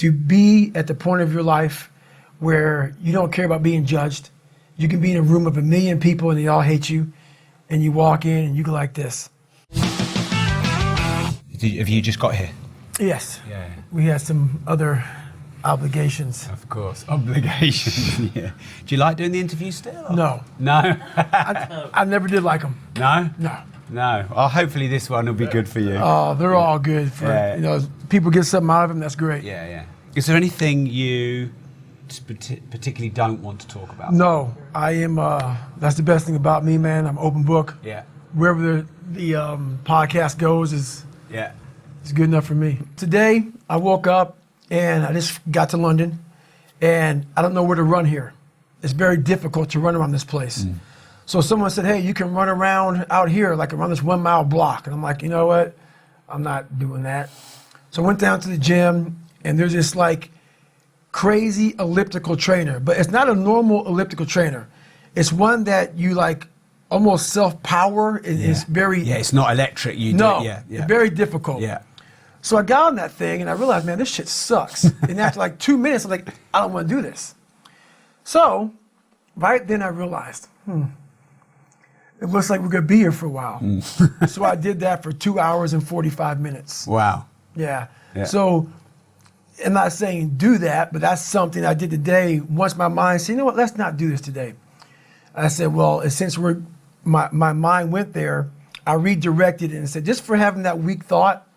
to be at the point of your life where you don't care about being judged. You can be in a room of 1 million people and they all hate you, and you walk in and you go like this. Have you just got here? Yes. Yeah. We had some other obligations. Of course, obligations. Yeah. Do you like doing the interviews still? Or? No. No? I never did like them. No? No. No. Oh, hopefully this one will be good for you. Oh, they're all good for, you know, people get something out of them, that's great. Yeah, yeah. Is there anything you particularly don't want to talk about? No, I am, that's the best thing about me, man. I'm open book. Yeah. Wherever the podcast goes is good enough for me. Today, I woke up and I just got to London and I don't know where to run here. It's very difficult to run around this place. So someone said, hey, you can run around out here, like around this 1 mile block. And I'm like, you know what? I'm not doing that. So I went down to the gym and there's this like crazy elliptical trainer, but it's not a normal elliptical trainer. It's one that you like almost self-power. It's very... Yeah, it's not electric. You no, do it. it's very difficult. Yeah. So I got on that thing and I realized, man, this shit sucks. And after like 2 minutes, I'm like, I don't want to do this. So right then I realized, it looks like we're going to be here for a while. So I did that for 2 hours and 45 minutes. Wow. Yeah. So I'm not saying do that, but that's something I did today. Once my mind said, you know what, let's not do this today. I said, well, since my mind went there, I redirected it and said, just for having that weak thought,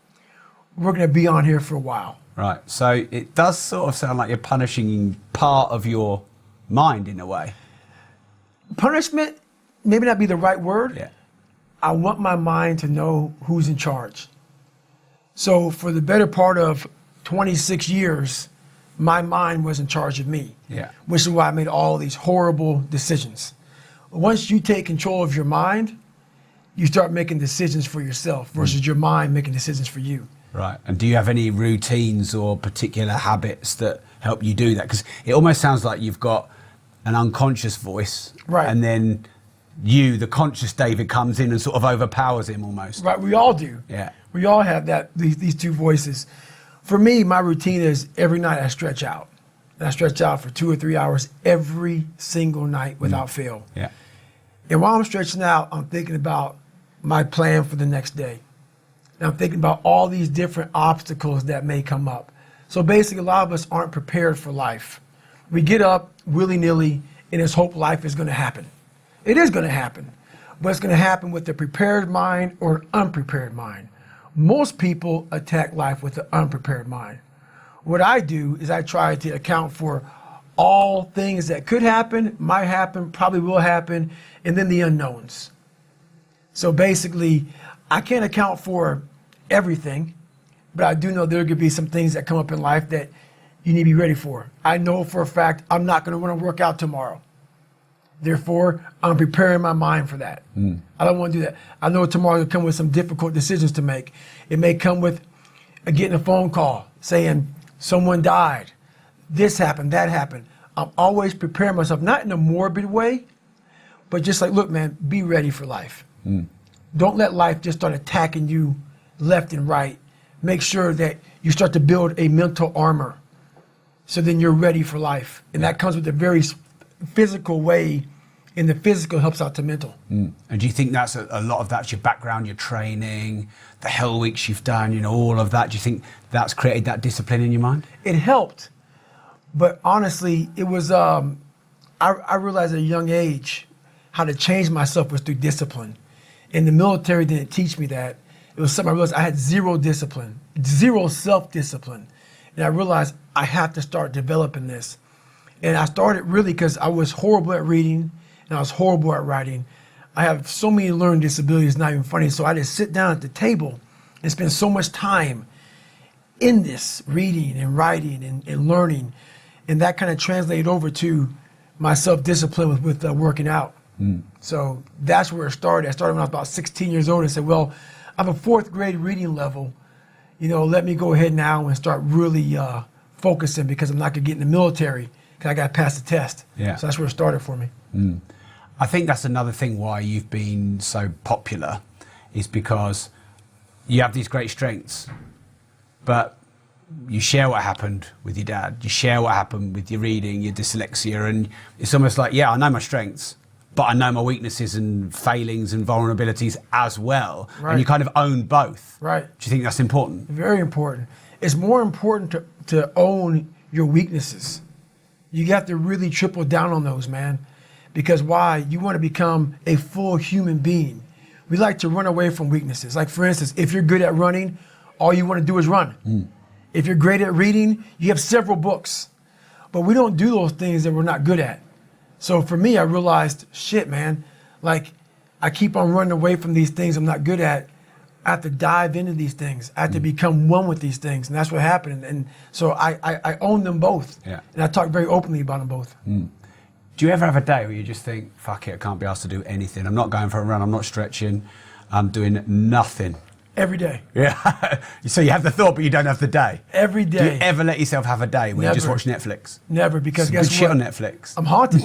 we're going to be on here for a while. Right. So it does sort of sound like you're punishing part of your mind in a way. Punishment, maybe not be the right word. Yeah. I want my mind to know who's in charge. So for the better part of 26 years, my mind was in charge of me. Yeah. Which is why I made all these horrible decisions. Once you take control of your mind, you start making decisions for yourself versus your mind making decisions for you. Right. And do you have any routines or particular habits that help you do that? Because it almost sounds like you've got an unconscious voice. Right. And then you, the conscious David, comes in and sort of overpowers him almost. Right. We all do. Yeah. We all have these two voices. For me, my routine is every night I stretch out. And I stretch out for 2 or 3 hours every single night without fail. Yeah. And while I'm stretching out, I'm thinking about my plan for the next day. And I'm thinking about all these different obstacles that may come up. So basically, a lot of us aren't prepared for life. We get up willy-nilly and just hope life is going to happen. It is going to happen, but it's going to happen with a prepared mind or an unprepared mind. Most people attack life with an unprepared mind. What I do is I try to account for all things that could happen, might happen, probably will happen, and then the unknowns. So basically, I can't account for everything, but I do know there could be some things that come up in life that you need to be ready for. I know for a fact I'm not going to want to work out tomorrow. Therefore, I'm preparing my mind for that. I don't want to do that. I know tomorrow will come with some difficult decisions to make. It may come with getting a phone call saying someone died, this happened, that happened. I'm always preparing myself, not in a morbid way, but just like, look, man, be ready for life. Don't let life just start attacking you left and right. Make sure that you start to build a mental armor so then you're ready for life. And that comes with a very physical way, and the physical helps out the mental. And do you think that's a lot of that's your background, your training, the hell weeks you've done, you know, all of that? Do you think that's created that discipline in your mind? It helped, but honestly, it was, I realized at a young age how to change myself was through discipline. And the military didn't teach me that. It was something I realized I had zero discipline, zero self-discipline. And I realized I have to start developing this. And I started really because I was horrible at reading and I was horrible at writing. I have so many learning disabilities, it's not even funny. So I just sit down at the table and spend so much time in this, reading and writing and learning. And that kind of translated over to my self-discipline with working out. So that's where it started. I started when I was about 16 years old and said, well, I have a 4th grade reading level. You know, let me go ahead now and start really focusing because I'm not going to get in the military because I got to pass the test. Yeah. So that's where it started for me. I think that's another thing why you've been so popular is because you have these great strengths, but you share what happened with your dad, you share what happened with your reading, your dyslexia, and it's almost like, yeah, I know my strengths, but I know my weaknesses and failings and vulnerabilities as well. Right. And you kind of own both. Right. Do you think that's important? Very important. It's more important to own your weaknesses. You have to really triple down on those, man. Because why? You want to become a full human being. We like to run away from weaknesses. Like, for instance, if you're good at running, all you want to do is run. If you're great at reading, you have several books. But we don't do those things that we're not good at. So for me, I realized, shit, man, like, I keep on running away from these things I'm not good at. I have to dive into these things. I have to become one with these things. And that's what happened. And so I own them both. Yeah. And I talk very openly about them both. Do you ever have a day where you just think, fuck it, I can't be asked to do anything. I'm not going for a run, I'm not stretching, I'm doing nothing. Every day. Yeah. So you have the thought, but you don't have the day. Every day. Do you ever let yourself have a day where you just watch Netflix? Never, because Some guess good shit what? on Netflix. I'm haunted.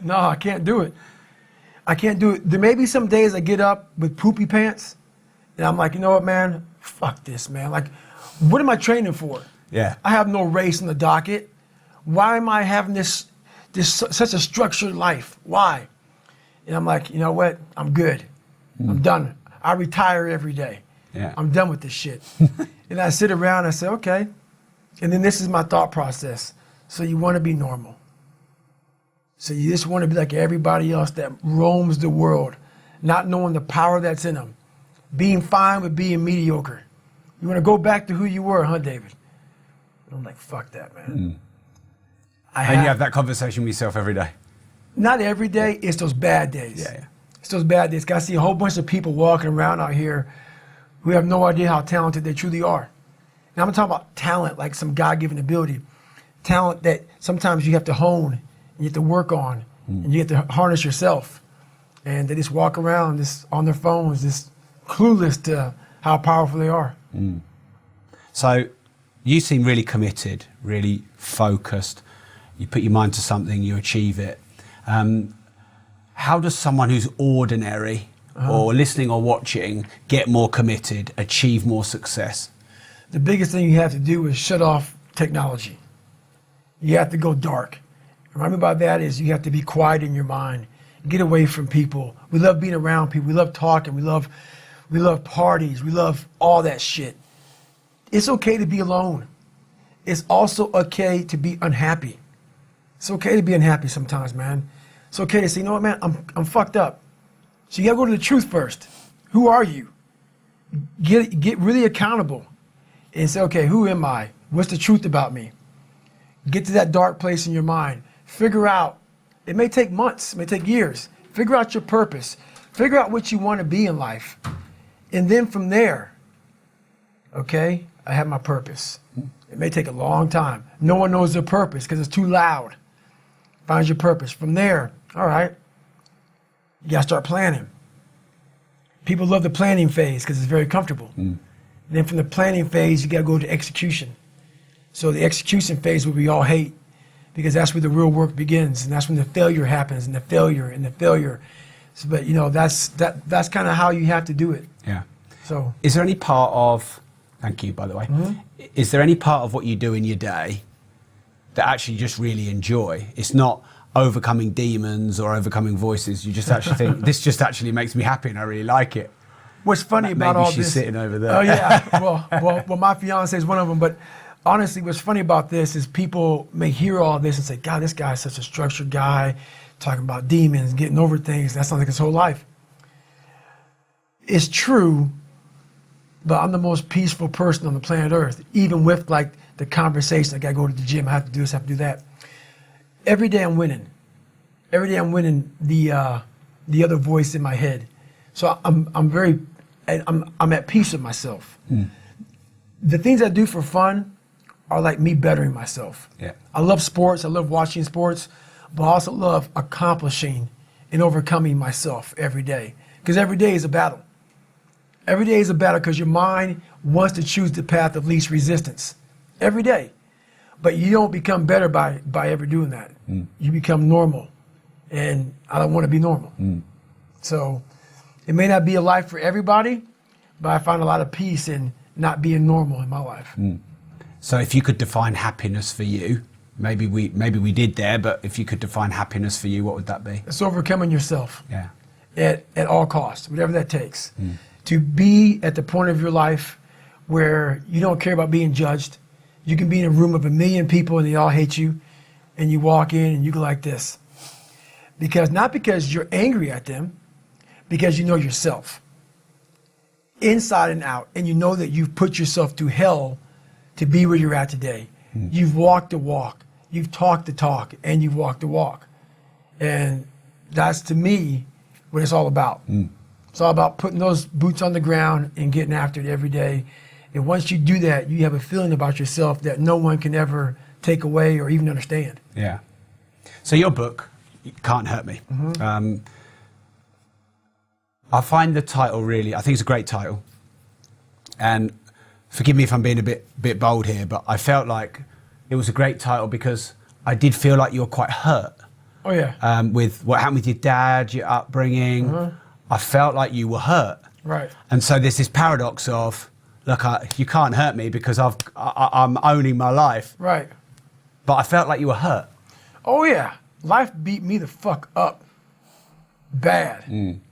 No, I can't do it. I can't do it. There may be some days I get up with poopy pants, and I'm like, you know what, man? Fuck this, man. Like, what am I training for? Yeah. I have no race on the docket. Why am I having this such a structured life? Why? And I'm like, you know what? I'm good. I'm done. I retire every day. Yeah. I'm done with this shit. And I sit around and I say, okay. And then this is my thought process. So you want to be normal. So you just want to be like everybody else that roams the world, not knowing the power that's in them. Being fine with being mediocre. You want to go back to who you were, huh, David? I'm like, fuck that, man. And you have that conversation with yourself every day? Not every day, it's those bad days. Yeah. It's those bad days. I see a whole bunch of people walking around out here who have no idea how talented they truly are. And I'm talking about talent, like some God-given ability. Talent that sometimes you have to hone, and you have to work on, and you have to harness yourself. And they just walk around just on their phones, just clueless to how powerful they are. So you seem really committed, really focused. You put your mind to something, you achieve it. How does someone who's ordinary or listening or watching get more committed, achieve more success? The biggest thing you have to do is shut off technology. You have to go dark. And what I mean by that is you have to be quiet in your mind. Get away from people. We love being around people. We love talking. We love parties. We love all that shit. It's okay to be alone. It's also okay to be unhappy. It's okay to be unhappy sometimes, man. It's okay to say, you know what, man, I'm fucked up. So you gotta go to the truth first. Who are you? Get really accountable and say, okay, who am I? What's the truth about me? Get to that dark place in your mind. Figure out, it may take months, it may take years. Figure out your purpose. Figure out what you want to be in life. And then from there, okay, I have my purpose. It may take a long time. No one knows their purpose because it's too loud. Find your purpose. From there, all right, you got to start planning. People love the planning phase because it's very comfortable. And then from the planning phase, you got to go to execution. So the execution phase, what we all hate, because that's where the real work begins, and that's when the failure happens, and the failure. So, but you know, that's kind of how you have to do it. Yeah. So, is there any part of, thank you, by the way, is there any part of what you do in your day that actually you just really enjoy? It's not overcoming demons or overcoming voices. You just actually think, this just actually makes me happy and I really like it. What's funny about all Maybe she's this? sitting over there. Oh yeah, well, my fiance is one of them. But honestly, what's funny about this is people may hear all this and say, God, this guy's such a structured guy, talking about demons, getting over things. That sounds like his whole life. It's true, but I'm the most peaceful person on the planet Earth, even with like the conversation. I gotta go to the gym, I have to do this, I have to do that. Every day I'm winning. Every day I'm winning the other voice in my head. So I'm at peace with myself. The things I do for fun are like me bettering myself. Yeah. I love sports, I love watching sports, but I also love accomplishing and overcoming myself every day. Because every day is a battle. Every day is a battle because your mind wants to choose the path of least resistance. Every day. But you don't become better by ever doing that. You become normal. And I don't want to be normal. So it may not be a life for everybody, but I find a lot of peace in not being normal in my life. So if you could define happiness for you, maybe we did there, but if you could define happiness for you, what would that be? It's overcoming yourself. Yeah. At all costs, whatever that takes. To be at the point of your life where you don't care about being judged. You can be in a room of 1 million people and they all hate you, and you walk in and you go like this. Not because you're angry at them, because you know yourself. Inside and out, and you know that you've put yourself through hell to be where you're at today. You've walked the walk, you've talked the talk, and you've walked the walk. And that's, to me, what it's all about. It's all about putting those boots on the ground and getting after it every day. And once you do that, you have a feeling about yourself that no one can ever take away or even understand. Yeah. So your book, Can't Hurt Me. I find the title really, I think it's a great title. And forgive me if I'm being a bit bold here, but I felt like it was a great title because I did feel like you were quite hurt. Oh yeah. With what happened with your dad, your upbringing. I felt like you were hurt. Right. And so there's this paradox of, look, you can't hurt me because I'm owning my life. Right. But I felt like you were hurt. Oh yeah. Life beat me the fuck up bad.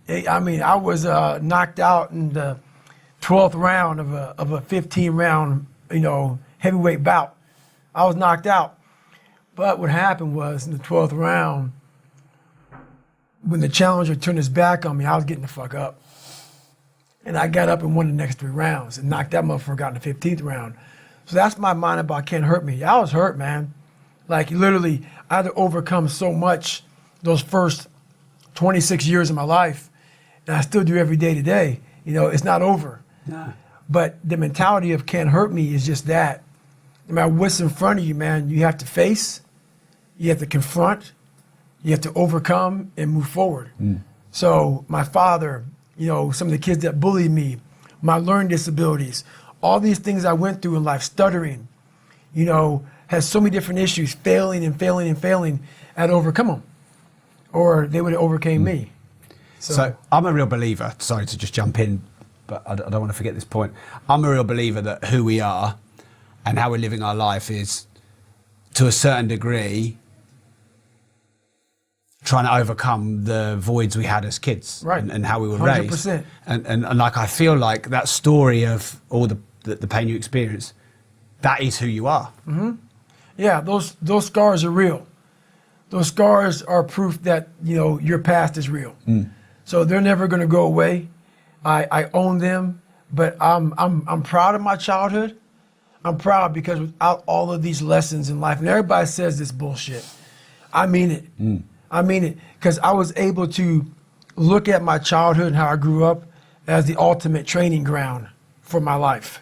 I mean, I was knocked out in the 12th round of a 15-round, heavyweight bout. I was knocked out. But what happened was, in the 12th round, when the challenger turned his back on me, I was getting the fuck up. And I got up and won the next 3 rounds and knocked that motherfucker out in the 15th round. So that's my mind about Can't Hurt Me. I was hurt, man. Like, literally, I had to overcome so much those first 26 years of my life, and I still do every day today. It's not over. No. But the mentality of Can't Hurt Me is just that. No matter what's in front of you, man, you have to face, you have to confront, you have to overcome and move forward. So my father, some of the kids that bullied me, my learning disabilities, all these things I went through in life, stuttering, has so many different issues, failing and failing and failing, I had to overcome them. Or they would have overcame me. So I'm a real believer, sorry to just jump in, but I don't want to forget this point. I'm a real believer that who we are and how we're living our life is, to a certain degree, trying to overcome the voids we had as kids, right, and how we were 100%. raised. And like, I feel like that story of all the pain you experience, that is who you are. Yeah, those scars are real. Those scars are proof that, your past is real. So they're never going to go away. I own them, but I'm proud of my childhood. I'm proud because without all of these lessons in life, and everybody says this bullshit, I mean it. I mean it, because I was able to look at my childhood and how I grew up as the ultimate training ground for my life.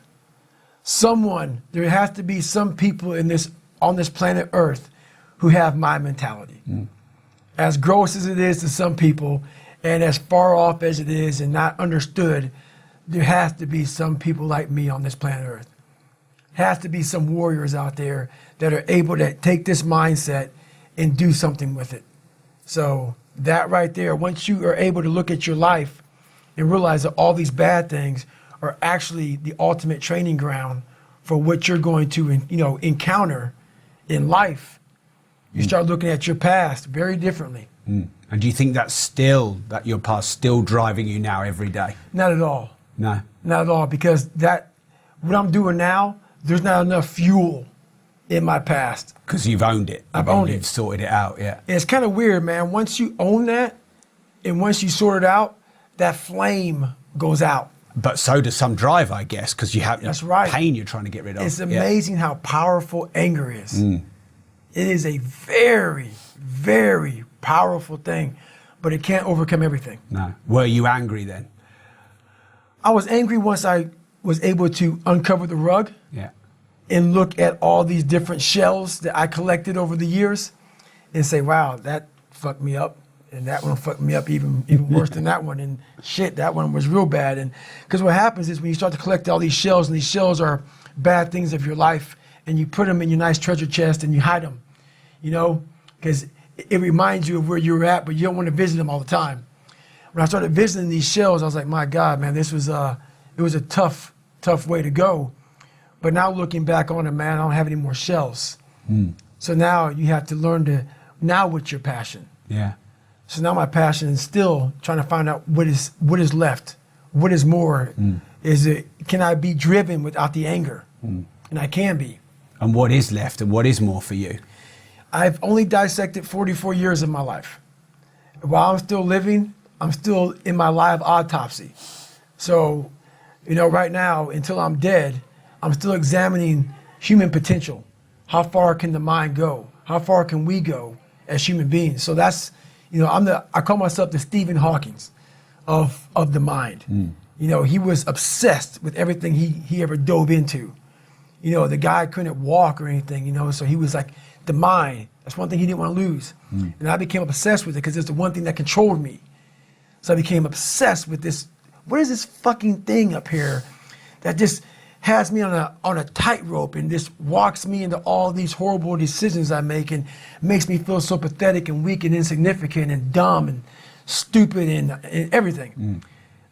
There has to be some people on this planet Earth who have my mentality. As gross as it is to some people, and as far off as it is and not understood, there has to be some people like me on this planet Earth. Has to be some warriors out there that are able to take this mindset and do something with it. So that right there, once you are able to look at your life and realize that all these bad things are actually the ultimate training ground for what you're going to, encounter in life, you start looking at your past very differently. And do you think that your past still driving you now every day? Not at all. No. Not at all, because what I'm doing now, there's not enough fuel in my past. Because you've owned it. I've owned it. You've sorted it out, yeah. And it's kind of weird, man. Once you own that, and once you sort it out, that flame goes out. But so does some drive, I guess, because you have That's right. pain you're trying to get rid of. It's amazing how powerful anger is. It is a very, very powerful thing, but it can't overcome everything. No. Were you angry then? I was angry once I was able to uncover the rug. Yeah. And look at all these different shells that I collected over the years and say, wow, that fucked me up. And that one fucked me up even worse than that one. And shit, that one was real bad. And because what happens is when you start to collect all these shells, and these shells are bad things of your life, and you put them in your nice treasure chest and you hide them, because it reminds you of where you were at, but you don't want to visit them all the time. When I started visiting these shells, I was like, my God, man, it was a tough way to go. But now looking back on it, man, I don't have any more shells. So now you have to learn to, now what's your passion? Yeah. So now my passion is still trying to find out what is left, what is more. Can I be driven without the anger? And I can be. And what is left and what is more for you? I've only dissected 44 years of my life. While I'm still living, I'm still in my live autopsy. So, you know, right now, until I'm dead, I'm still examining human potential. How far can the mind go? How far can we go as human beings? So that's, you know, I call myself the Stephen Hawking's of the mind. You know, he was obsessed with everything he ever dove into. You know, the guy couldn't walk or anything, you know, so he was like, the mind, that's one thing he didn't want to lose. And I became obsessed with it because it's the one thing that controlled me. So I became obsessed with this. What is this fucking thing up here that just has me on a tightrope and just walks me into all these horrible decisions I make and makes me feel so pathetic and weak and insignificant and dumb and stupid and everything.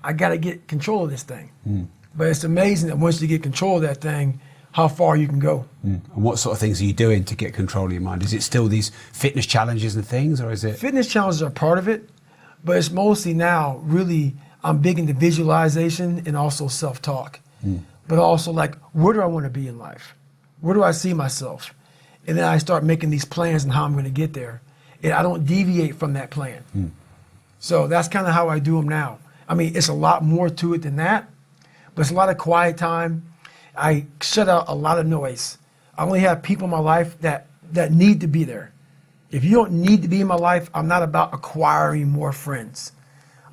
I got to get control of this thing. But it's amazing that once you get control of that thing, how far you can go. And what sort of things are you doing to get control of your mind? Is it still these fitness challenges and things, or is it? Fitness challenges are part of it, but it's mostly now really, I'm big into visualization and also self-talk. But also like, where do I want to be in life? Where do I see myself? And then I start making these plans and how I'm going to get there. And I don't deviate from that plan. So that's kind of how I do them now. I mean, it's a lot more to it than that, but it's a lot of quiet time. I shut out a lot of noise. I only have people in my life that need to be there. If you don't need to be in my life, I'm not about acquiring more friends.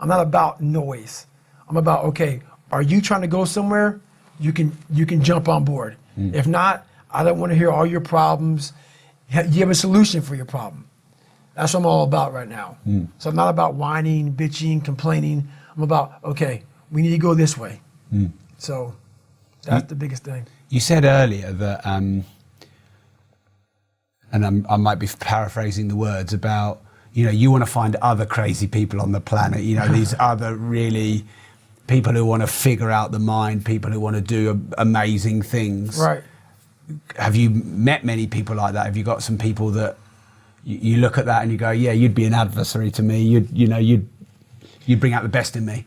I'm not about noise. I'm about, okay, are you trying to go somewhere? You can jump on board. If not, I don't want to hear all your problems. You have a solution for your problem. That's what I'm all about right now. So I'm not about whining, bitching, complaining. I'm about, okay, we need to go this way. So that's the biggest thing. You said earlier that, and I might be paraphrasing the words about, you know, you want to find other crazy people on the planet, you know, these other really people who want to figure out the mind, people who want to do amazing things. Right. Have you met many people like that? Have you got some people that you look at that and you go, yeah, you'd be an adversary to me. You'd bring out the best in me.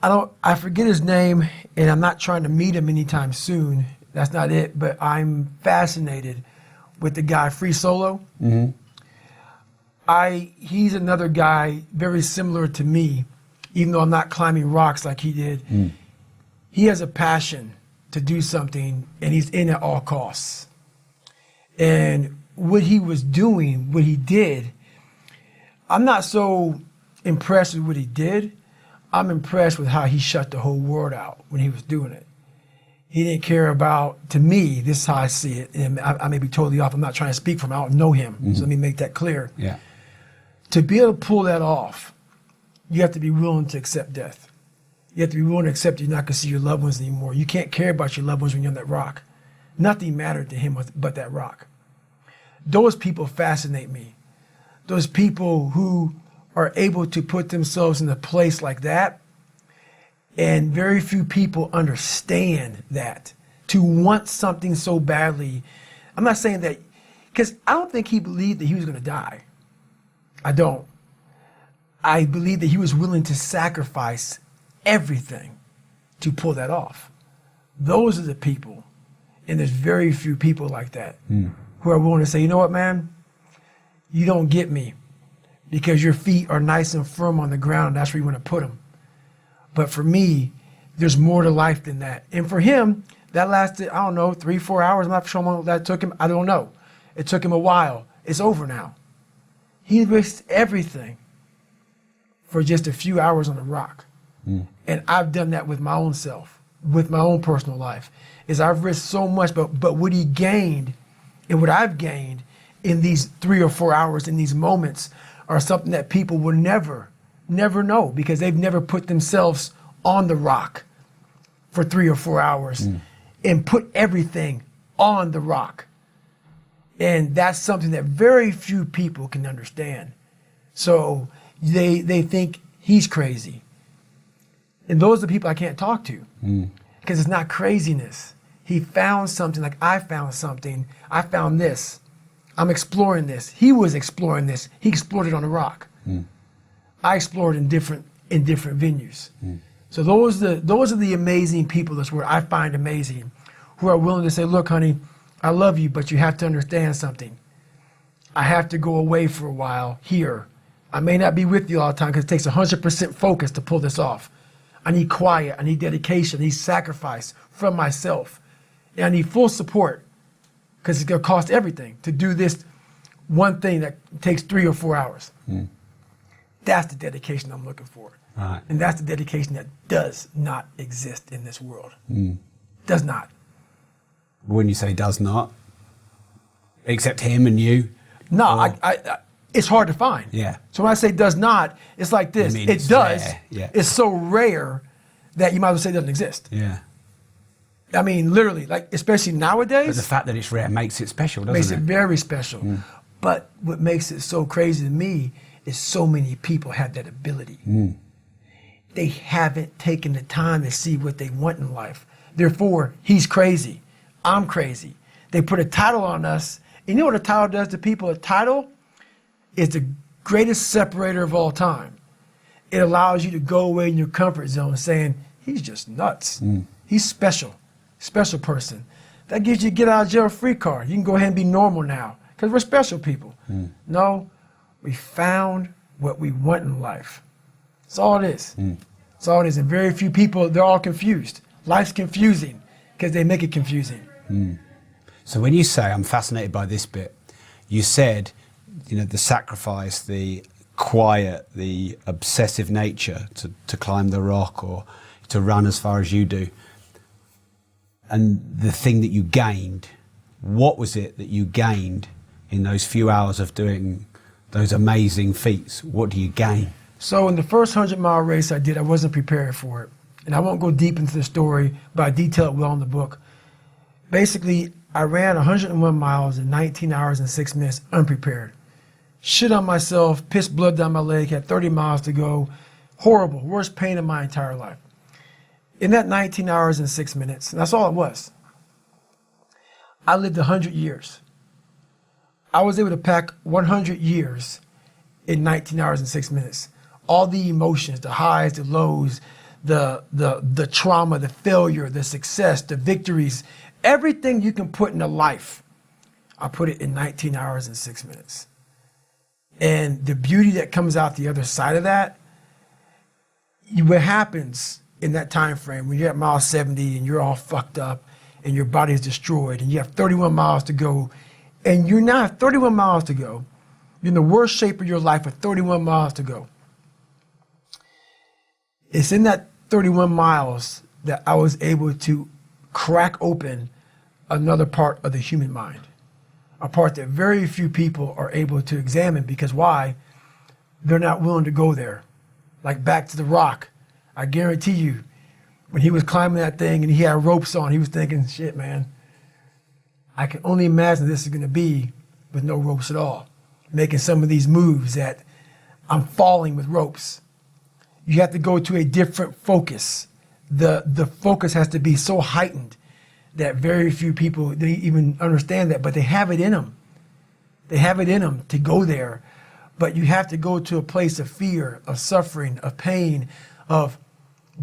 I forget his name, and I'm not trying to meet him anytime soon. That's not it, but I'm fascinated with the guy, Free Solo. He's another guy very similar to me, even though I'm not climbing rocks like he did. He has a passion to do something, and he's in at all costs. And what he was doing, what he did, I'm not so impressed with what he did. I'm impressed with how he shut the whole world out when he was doing it. He didn't care about, to me, this is how I see it, and I may be totally off. I'm not trying to speak for him. I don't know him, so let me make that clear. Yeah. To be able to pull that off, you have to be willing to accept death. You have to be willing to accept you're not going to see your loved ones anymore. You can't care about your loved ones when you're on that rock. Nothing mattered to him but that rock. Those people fascinate me. Those people who are able to put themselves in a place like that, and very few people understand that. To want something so badly, I'm not saying that, because I don't think he believed that he was going to die. I don't. I believe that he was willing to sacrifice everything to pull that off. Those are the people, and there's very few people like that who are willing to say, you know what, man, you don't get me because your feet are nice and firm on the ground, and that's where you want to put them. But for me, there's more to life than that. And for him, that lasted, I don't know, 3-4 hours. I'm not sure how long that took him. I don't know. It took him a while. It's over now. He risked everything for just a few hours on a rock. And I've done that with my own self, with my own personal life, is I've risked so much, but what he gained and what I've gained in these 3 or 4 hours, in these moments, are something that people will never know, because they've never put themselves on the rock for 3 or 4 hours and put everything on the rock. And that's something that very few people can understand. So they think he's crazy. And those are the people I can't talk to, because it's not craziness. He found something like I found something. I found this. I'm exploring this. He was exploring this. He explored it on the rock. I explored in different venues. So those are the amazing people. That's what I find amazing, who are willing to say, look, honey, I love you, but you have to understand something. I have to go away for a while here. I may not be with you all the time because it takes 100% focus to pull this off. I need quiet. I need dedication. I need sacrifice from myself. And I need full support because it's going to cost everything to do this one thing that takes 3 or 4 hours. That's the dedication I'm looking for. Right. And that's the dedication that does not exist in this world. Does not. When you say does not, except him and you? No, I it's hard to find. Yeah. So when I say does not, it's like this. You mean It it's does. rare. Yeah. It's so rare that you might as well say it doesn't exist. Yeah. I mean, literally, like, especially nowadays. But the fact that it's rare makes it special, doesn't makes it? it very special. But what makes it so crazy to me is so many people have that ability. They haven't taken the time to see what they want in life. Therefore, he's crazy. I'm crazy. They put a title on us. You know what a title does to people? A title is the greatest separator of all time. It allows you to go away in your comfort zone saying, he's just nuts. He's special. Special person. That gives you a get out of jail free card. You can go ahead and be normal now because we're special people. No, we found what we want in life. That's all it is. That's all it is. And very few people, they're all confused. Life's confusing because they make it confusing. So when you say, I'm fascinated by this bit, you said, you know, the sacrifice, the quiet, the obsessive nature to climb the rock or to run as far as you do. And the thing that you gained, what was it that you gained in those few hours of doing those amazing feats? What do you gain? So in the first 100-mile race I did, I wasn't prepared for it. And I won't go deep into the story, but I detail it well in the book. Basically, I ran 101 miles in 19 hours and 6 minutes unprepared. Shit on myself, pissed blood down my leg, had 30 miles to go. Horrible, worst pain in my entire life. In that 19 hours and 6 minutes, and that's all it was, I lived 100 years. I was able to pack 100 years in 19 hours and 6 minutes. All the emotions, the highs, the lows, the trauma, the failure, the success, the victories, everything you can put in a life, I put it in 19 hours and 6 minutes. And the beauty that comes out the other side of that, what happens in that time frame when you're at mile 70 and you're all fucked up and your body is destroyed and you have 31 miles to go, and you're now 31 miles to go, you're in the worst shape of your life with 31 miles to go. It's in that 31 miles that I was able to crack open another part of the human mind, a part that very few people are able to examine because why? They're not willing to go there. Like back to the rock. I guarantee you, when he was climbing that thing and he had ropes on, he was thinking, shit, man, I can only imagine this is going to be with no ropes at all. Making some of these moves that I'm falling with ropes. You have to go to a different focus. The focus has to be so heightened that very few people, they even understand that, but they have it in them. They have it in them to go there. But you have to go to a place of fear, of suffering, of pain, of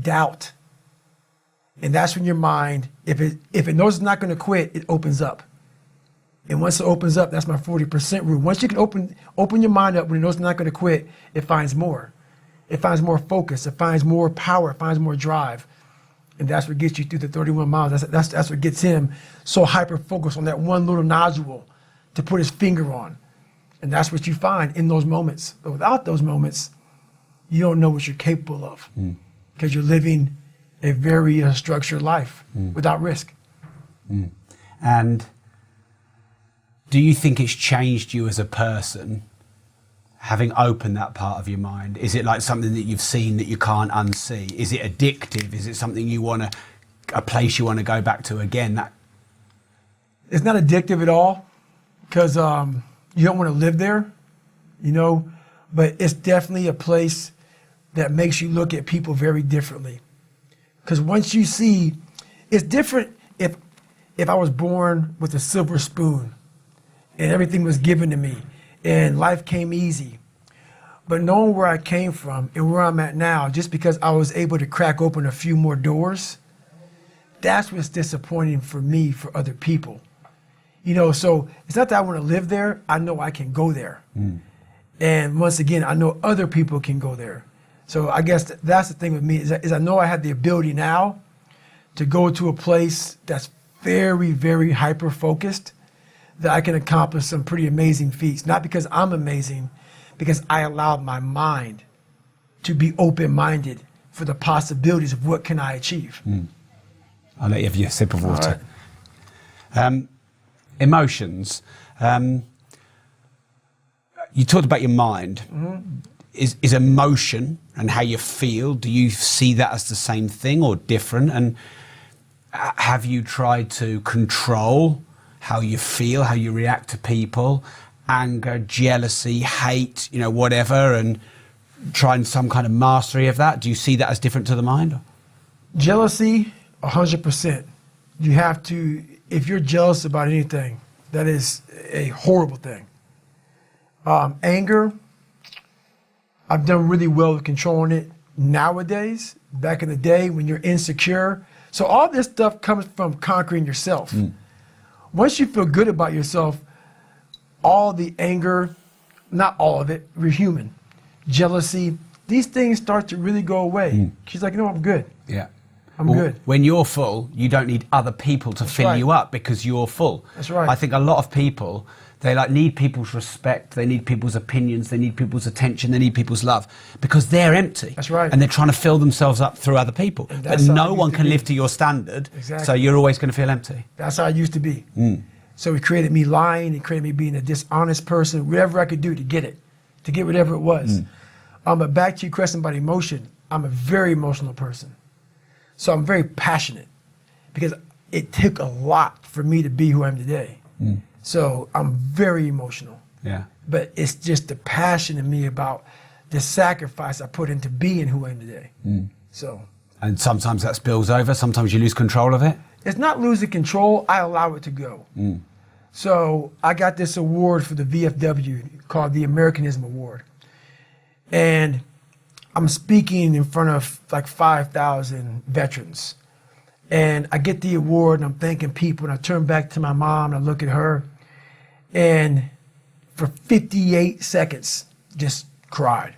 doubt. And that's when your mind, if it knows it's not going to quit, it opens up. And once it opens up, that's my 40% rule. Once you can open your mind up when it knows it's not going to quit, it finds more. It finds more focus. It finds more power. It finds more drive. And that's what gets you through the 31 miles. That's what gets him so hyper-focused on that one little nodule to put his finger on. And that's what you find in those moments. But without those moments, you don't know what you're capable of because you're living a very structured life without risk. And do you think it's changed you as a person, having opened that part of your mind? Is it like something that you've seen that you can't unsee? Is it addictive? Is it something a place you want to go back to again? It's not addictive at all because you don't want to live there, but it's definitely a place that makes you look at people very differently. Because once you see, it's different if I was born with a silver spoon and everything was given to me and life came easy, but knowing where I came from and where I'm at now, just because I was able to crack open a few more doors, that's what's disappointing for me, for other people. You know, so it's not that I want to live there. I know I can go there. And once again, I know other people can go there. So I guess that's the thing with me is I know I have the ability now to go to a place that's very, very hyper-focused, that I can accomplish some pretty amazing feats. Not because I'm amazing, because I allowed my mind to be open-minded for the possibilities of what can I achieve. I'll let you have your sip of water. Right. Emotions. You talked about your mind. Is emotion and how you feel, do you see that as the same thing or different? And have you tried to control how you feel, how you react to people, anger, jealousy, hate, you know, whatever, and trying some kind of mastery of that? Do you see that as different to the mind? Jealousy, 100%. You have to, if you're jealous about anything, that is a horrible thing. Anger, I've done really well with controlling it nowadays. Back in the day when you're insecure. So all this stuff comes from conquering yourself. Once you feel good about yourself, all the anger, not all of it, we're human. Jealousy, these things start to really go away. She's like, you know, I'm good. Yeah. I'm good. When you're full, you don't need other people to fill right. you up because you're full. That's right. I think a lot of people, they like need people's respect, they need people's opinions, they need people's attention, they need people's love because they're empty. That's right. And they're trying to fill themselves up through other people. But no one can live to your standard, Exactly. so you're always going to feel empty. That's how I used to be. So it created me lying, it created me being a dishonest person, whatever I could do to get it, to get whatever it was. But back to your question about emotion, I'm a very emotional person. So I'm very passionate because it took a lot for me to be who I am today. So I'm very emotional. Yeah. But it's just the passion in me about the sacrifice I put into being who I am today. So. And sometimes that spills over, sometimes you lose control of it. It's not losing control, I allow it to go. So I got this award for the VFW called the Americanism Award. And I'm speaking in front of like 5,000 veterans. And I get the award and I'm thanking people and I turn back to my mom and I look at her and for 58 seconds just cried.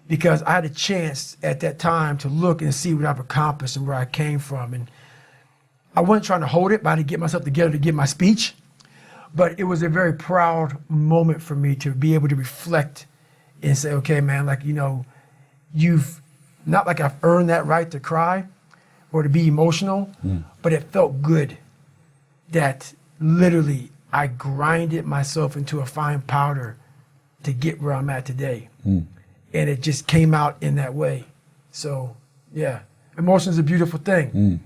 Because I had a chance at that time to look and see what I've accomplished and where I came from. And I wasn't trying to hold it, but I had to get myself together to give my speech. But it was a very proud moment for me to be able to reflect and say, okay, man, like, you know, you've, not like I've earned that right to cry or to be emotional, but it felt good that literally I grinded myself into a fine powder to get where I'm at today. And it just came out in that way. So, yeah, emotion is a beautiful thing.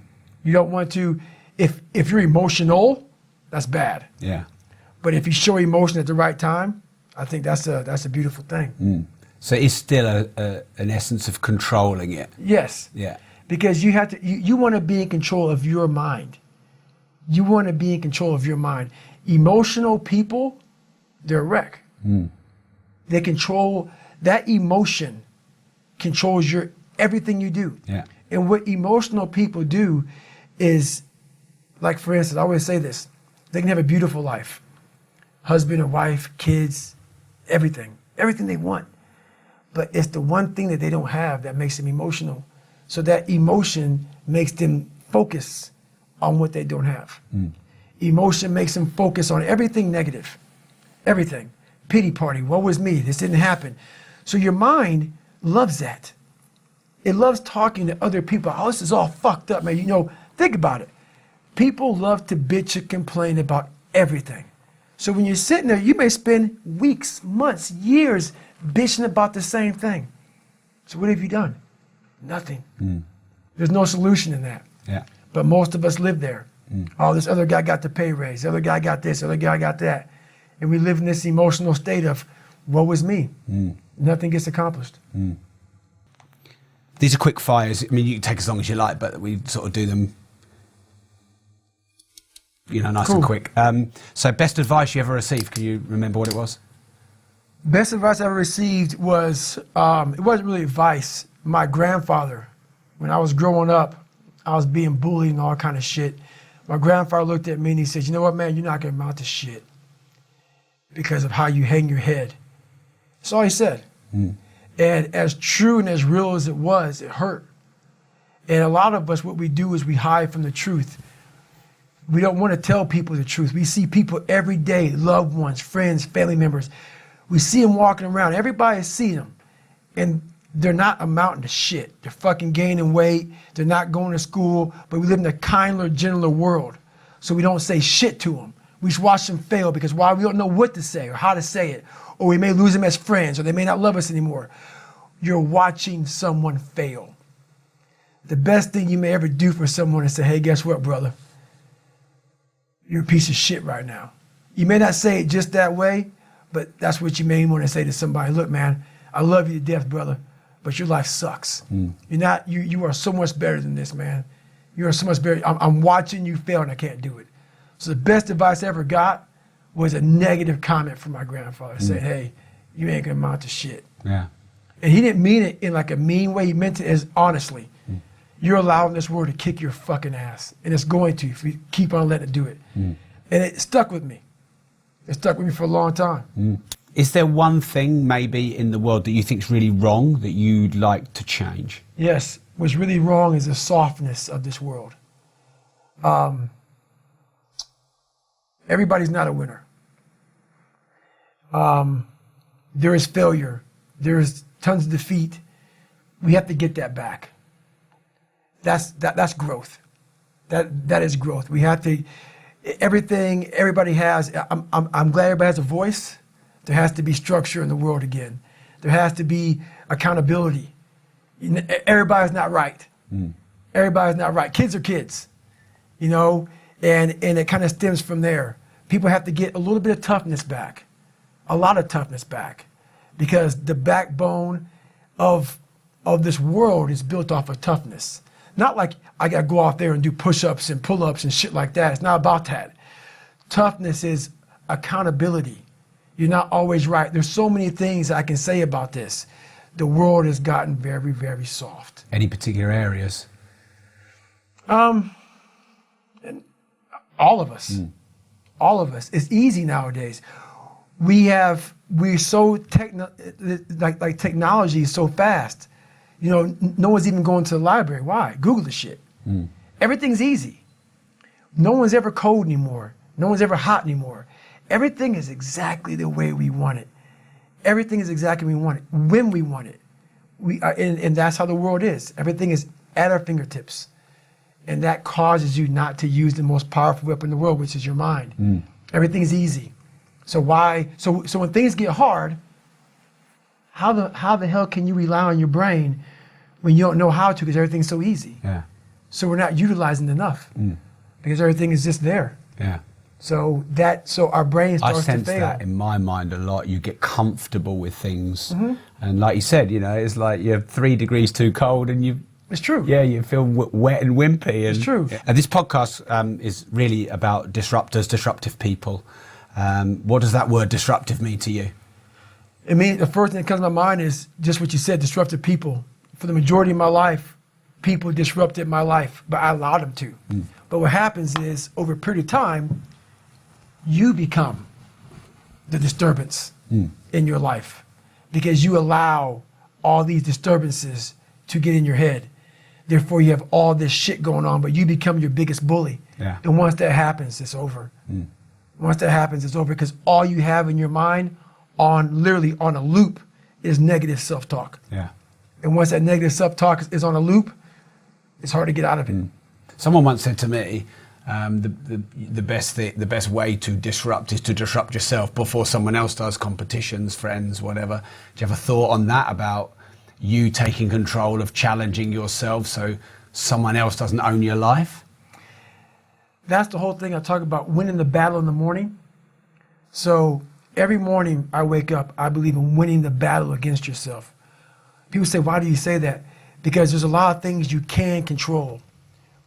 You don't want to, if you're emotional, that's bad. Yeah. But if you show emotion at the right time, I think that's a beautiful thing. So it's still an essence of controlling it. Yes. Yeah. Because you have to, you want to be in control of your mind. You want to be in control of your mind. Emotional people, they're a wreck. They control, that emotion controls your everything you do. Yeah. And what emotional people do is, like for instance, I always say this, they can have a beautiful life. Husband or wife, kids, everything they want. But it's the one thing that they don't have that makes them emotional. So that emotion makes them focus on what they don't have. Emotion makes them focus on everything negative, everything. Pity party, woe was me, this didn't happen. So your mind loves that. It loves talking to other people. Oh, this is all fucked up, man. You know, think about it. People love to bitch and complain about everything. So when you're sitting there, you may spend weeks, months, years bitching about the same thing. So what have you done? Nothing. There's no solution in that. Yeah. But most of us live there. Oh, this other guy got the pay raise. The other guy got this. The other guy got that. And we live in this emotional state of, woe is me. Nothing gets accomplished. These are quick fires. I mean, you can take as long as you like, but we sort of do them nice Cool. and quick. So best advice you ever received? Can you remember what it was? Best advice I ever received was, it wasn't really advice. My grandfather, when I was growing up, I was being bullied and all kind of shit. My grandfather looked at me and he said, you know what, man, you're not going to amount to shit because of how you hang your head. That's all he said. And as true and as real as it was, it hurt. And a lot of us, what we do is we hide from the truth. We don't want to tell people the truth. We see people every day, loved ones, friends, family members. We see them walking around. Everybody sees them. And they're not amounting to shit. They're fucking gaining weight. They're not going to school. But we live in a kinder, gentler world. So we don't say shit to them. We just watch them fail because why? We don't know what to say or how to say it. Or we may lose them as friends or they may not love us anymore. You're watching someone fail. The best thing you may ever do for someone is say, hey, guess what, brother? You're a piece of shit right now. You may not say it just that way, but that's what you may want to say to somebody. Look, man, I love you to death, brother, but your life sucks. You are so much better than this, man. You are so much better. I'm watching you fail and I can't do it. So the best advice I ever got was a negative comment from my grandfather saying, hey, you ain't gonna amount to shit. Yeah. And he didn't mean it in like a mean way. He meant it as honestly. You're allowing this world to kick your fucking ass. And it's going to if you keep on letting it do it. And it stuck with me. It stuck with me for a long time. Is there one thing maybe in the world that you think is really wrong that you'd like to change? Yes. What's really wrong is the softness of this world. Everybody's not a winner. There is failure. There is tons of defeat. We have to get that back. That's growth. That is growth. We have to, everything everybody has, I'm glad everybody has a voice. There has to be structure in the world again. There has to be accountability. Everybody's not right. Everybody's not right. Kids are kids, and it kind of stems from there. People have to get a little bit of toughness back, a lot of toughness back, because the backbone of this world is built off of toughness. Not like I got to go out there and do push-ups and pull-ups and shit like that. It's not about that. Toughness is accountability. You're not always right. There's so many things I can say about this. The world has gotten very, very soft. Any particular areas? And all of us. All of us. It's easy nowadays. We're so technology is so fast. No one's even going to the library. Why? Google the shit. Everything's easy. No one's ever cold anymore. No one's ever hot anymore. Everything is exactly the way we want it. Everything is exactly what we want it, when we want it. And that's how the world is. Everything is at our fingertips. And that causes you not to use the most powerful weapon in the world, which is your mind. Everything is easy. So when things get hard, how the hell can you rely on your brain when you don't know how to because everything's so easy? Yeah. So we're not utilizing it enough because everything is just there. Yeah. So our brain starts to fail. I sense that in my mind a lot. You get comfortable with things. And like you said, it's like you're 3 degrees too cold and It's true. Yeah, you feel wet and wimpy. It's true. And this podcast is really about disruptors, disruptive people. What does that word disruptive mean to you? I mean, the first thing that comes to my mind is just what you said, disruptive people. For the majority of my life, people disrupted my life, but I allowed them to. But what happens is, over a period of time, you become the disturbance in your life because you allow all these disturbances to get in your head. Therefore, you have all this shit going on, but you become your biggest bully. Yeah. And once that happens, it's over. Once that happens, it's over because all you have in your mind literally on a loop is negative self-talk. Yeah. And once that negative self-talk is on a loop, it's hard to get out of it. Someone once said to me, the best way to disrupt is to disrupt yourself before someone else does, competitions, friends, whatever. Do you have a thought on that about you taking control of challenging yourself so someone else doesn't own your life? That's the whole thing I talk about, winning the battle in the morning. So every morning I wake up, I believe in winning the battle against yourself. People say, why do you say that? Because there's a lot of things you can control.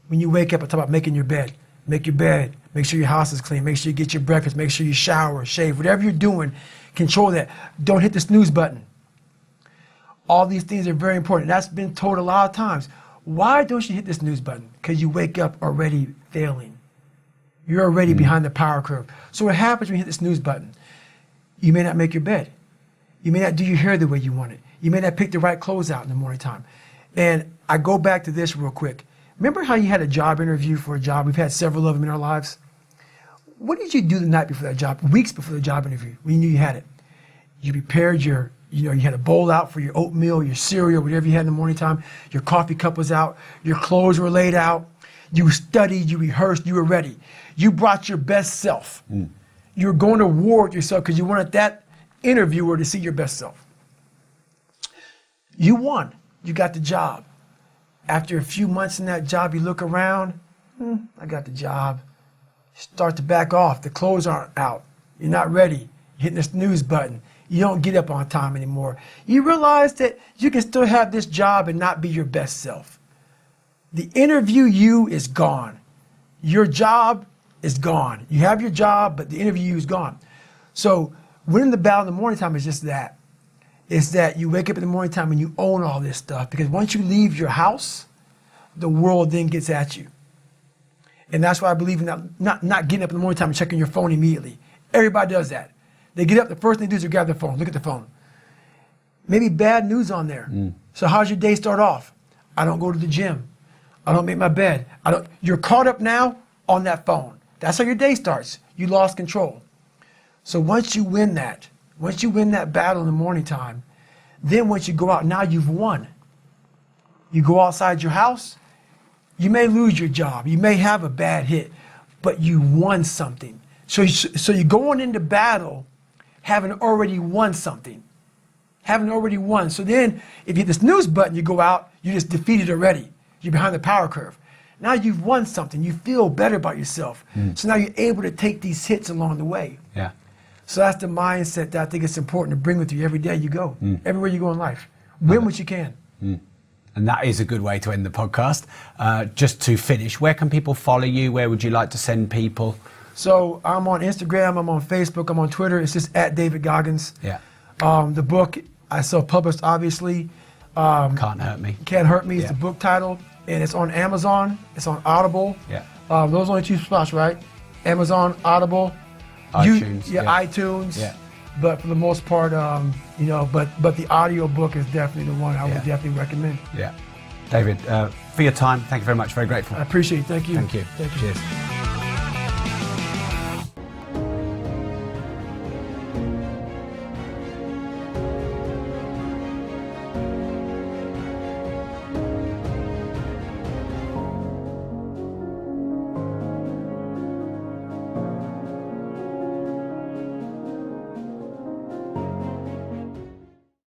When you wake up, I talk about making your bed. make your bed, make sure your house is clean, make sure you get your breakfast, make sure you shower, shave, whatever you're doing, control that. Don't hit the snooze button. All these things are very important. That's been told a lot of times. Why don't you hit the snooze button? Because you wake up already failing. You're already behind the power curve. So what happens when you hit the snooze button? You may not make your bed. You may not do your hair the way you want it. You may not pick the right clothes out in the morning time. And I go back to this real quick. Remember how you had a job interview for a job? We've had several of them in our lives. What did you do the night before that job, weeks before the job interview, when you knew you had it? You prepared you had a bowl out for your oatmeal, your cereal, whatever you had in the morning time. Your coffee cup was out. Your clothes were laid out. You studied, you rehearsed, you were ready. You brought your best self. You were going to war with yourself because you wanted that interviewer to see your best self. You won. You got the job. After a few months in that job, you look around. I got the job. You start to back off. The clothes aren't out. You're not ready. You're hitting the snooze button. You don't get up on time anymore. You realize that you can still have this job and not be your best self. The interview you is gone. Your job is gone. You have your job, but the interview you is gone. So winning the battle in the morning time is just that. It's that you wake up in the morning time and you own all this stuff, because once you leave your house, the world then gets at you. And that's why I believe in not getting up in the morning time and checking your phone immediately. Everybody does that. They get up, the first thing they do is they grab their phone, look at the phone. Maybe bad news on there. So how's your day start off? I don't go to the gym. I don't make my bed. You're caught up now on that phone. That's how your day starts. You lost control. So once you win that battle in the morning time, then once you go out, now you've won. You go outside your house, you may lose your job. You may have a bad hit, but you won something. So you're going into battle having already won something. Having already won. So then if you hit the snooze button, you go out, you're just defeated already. You're behind the power curve. Now you've won something. You feel better about yourself. So now you're able to take these hits along the way. Yeah. So that's the mindset that I think it's important to bring with you every day you go, everywhere you go in life. Win what you can. And that is a good way to end the podcast. Just to finish, where can people follow you? Where would you like to send people? So I'm on Instagram, I'm on Facebook, I'm on Twitter. It's just at David Goggins. Yeah. The book I self-published, obviously. Can't Hurt Me. Can't Hurt Me is the book title. And it's on Amazon. It's on Audible. Yeah. Those are only two spots, right? Amazon, Audible. iTunes. iTunes. Yeah. But for the most part, but the audio book is definitely the one I would definitely recommend. Yeah. David, for your time, thank you very much. Very grateful. I appreciate it. Thank you. Thank you. Thank you. Cheers.